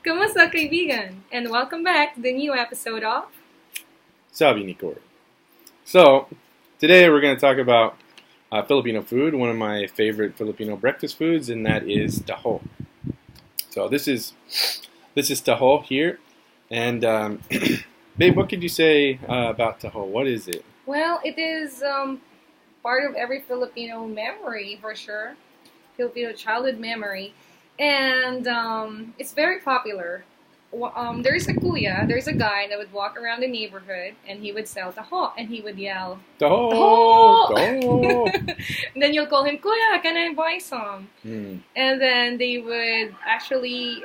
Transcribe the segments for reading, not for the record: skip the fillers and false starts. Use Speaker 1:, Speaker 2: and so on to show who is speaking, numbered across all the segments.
Speaker 1: Kamusta kaibigan? And welcome back to the new episode of
Speaker 2: Sabi. So, today we're going to talk about Filipino food, one of my favorite Filipino breakfast foods, and that is taho. So this is taho here, and babe, what could you say about taho? What is it?
Speaker 1: Well, it is part of every Filipino memory for sure, Filipino childhood memory, and it's very popular. There's a kuya, there's a guy that would walk around the neighborhood and he would sell taho and he would yell,
Speaker 2: Taho,
Speaker 1: "Taho!"
Speaker 2: taho.
Speaker 1: And then you'll call him, "Kuya, can I buy some?"
Speaker 2: Mm.
Speaker 1: And then they would actually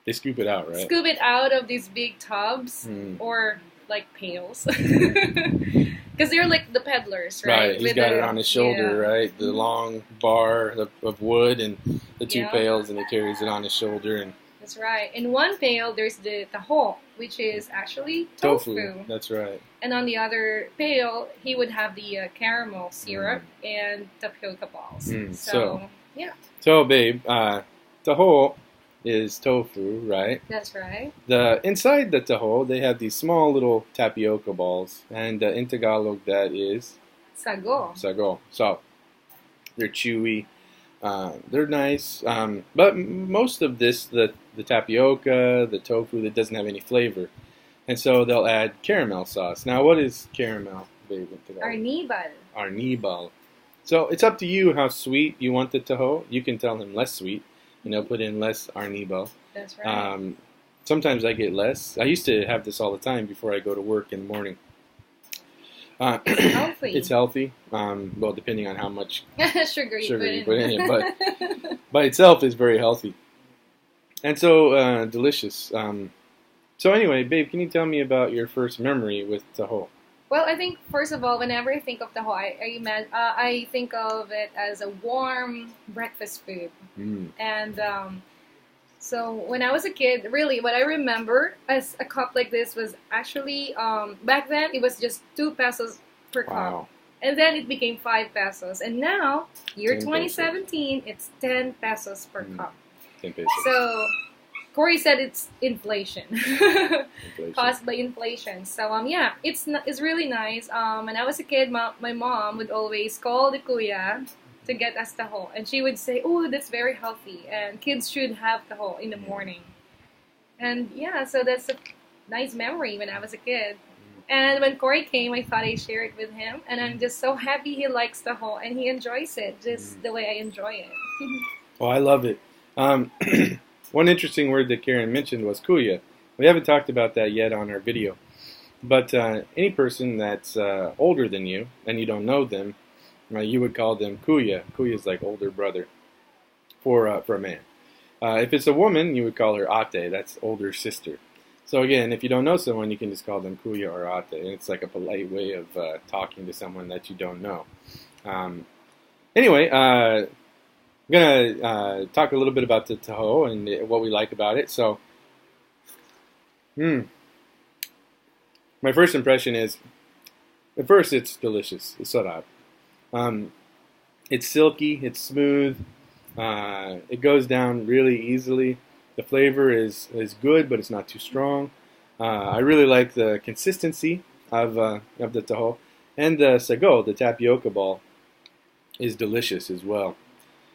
Speaker 2: They scoop it out, right?
Speaker 1: scoop it out of these big tubs
Speaker 2: Mm.
Speaker 1: or like pails. Because they're like the peddlers, right?
Speaker 2: Right, he's got it on his shoulder,
Speaker 1: yeah.
Speaker 2: right? The long bar of wood and the two
Speaker 1: Yeah.
Speaker 2: pails, and he carries it on his shoulder. And
Speaker 1: That's right. In one pail, there's the taho, which is actually tofu.
Speaker 2: That's right.
Speaker 1: And on the other pail, he would have the caramel syrup and tapioca balls.
Speaker 2: So-
Speaker 1: yeah,
Speaker 2: So, babe, taho is tofu, right?
Speaker 1: that's right.
Speaker 2: The inside the taho, they have these small little tapioca balls, and in Tagalog that is
Speaker 1: Sago.
Speaker 2: sago. So they're chewy, they're nice, but most of this, the tapioca, the tofu, that doesn't have any flavor, and so they'll add caramel sauce. Now, what is caramel, babe, in Tagalog?
Speaker 1: Arnibal.
Speaker 2: Arnibal. So it's up to you how sweet you want the taho. You can tell him less sweet. Put in less arnibal.
Speaker 1: That's right.
Speaker 2: Sometimes I get less. I used to have this all the time before I go to work in the morning.
Speaker 1: It's healthy.
Speaker 2: It's healthy. Well, depending on how much
Speaker 1: Sugar you
Speaker 2: sugar
Speaker 1: put
Speaker 2: you
Speaker 1: in.
Speaker 2: put in it, but by itself is very healthy. And so delicious. So anyway, babe, can you tell me about your first memory with taho?
Speaker 1: Well, I think first of all, whenever I think of taho, I think of it as a warm breakfast food.
Speaker 2: Mm.
Speaker 1: And so when I was a kid, really, what I remember as a cup like this was actually back then it was just 2 pesos per cup,
Speaker 2: Wow.
Speaker 1: and then it became 5 pesos, and now year
Speaker 2: 10
Speaker 1: 2017, it's 10 pesos per
Speaker 2: Mm.
Speaker 1: cup.
Speaker 2: 10 pesos.
Speaker 1: So Corey said it's inflation.
Speaker 2: Inflation.
Speaker 1: Caused by inflation. So yeah, it's really nice. When I was a kid, my mom would always call the kuya to get us taho, and she would say, "Oh, that's very healthy, and kids should have taho in the morning." And yeah, so that's a nice memory when I was a kid. And when Corey came, I thought I'd share it with him, and I'm just so happy he likes taho and he enjoys it just the way I enjoy it.
Speaker 2: Oh, I love it. One interesting word that Karen mentioned was kuya. We haven't talked about that yet on our video. But any person that's older than you and you don't know them, you would call them kuya. Kuya is like older brother for a man. If it's a woman, you would call her ate. That's older sister. So again, if you don't know someone, you can just call them kuya or ate. And it's like a polite way of talking to someone that you don't know. Anyway, I'm going to talk a little bit about the taho and what we like about it. So, my first impression is, at first it's delicious. It's sarap. It's silky, it's smooth, it goes down really easily. The flavor is good, but it's not too strong. I really like the consistency of the taho. And the sago, the tapioca ball, is delicious as well.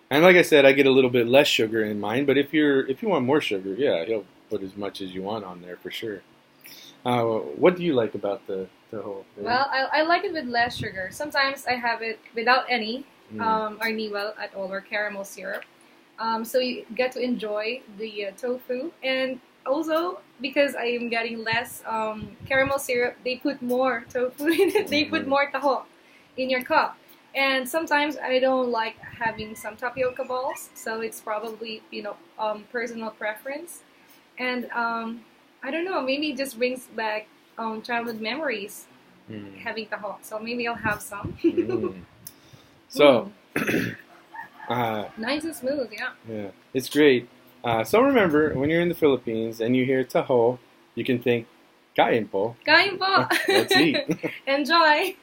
Speaker 2: And like I said, I get a little bit less sugar in mine, but if you want more sugar, yeah, he'll put as much as you want on there for sure. What do you like about the taho?
Speaker 1: Well, I like it with less sugar. Sometimes I have it without any arnibal at all or caramel syrup. So you get to enjoy the tofu. And also, because I am getting less caramel syrup, they put more tofu in it. They put more taho in your cup. And sometimes I don't like having some tapioca balls. So it's probably, personal preference. And I don't know, maybe it just brings back childhood memories having taho. So maybe I'll have some.
Speaker 2: So,
Speaker 1: nice and smooth, yeah.
Speaker 2: Yeah, it's great. So remember, when you're in the Philippines and you hear taho, you can think, kain po.
Speaker 1: Kain po!
Speaker 2: Let's eat.
Speaker 1: Enjoy!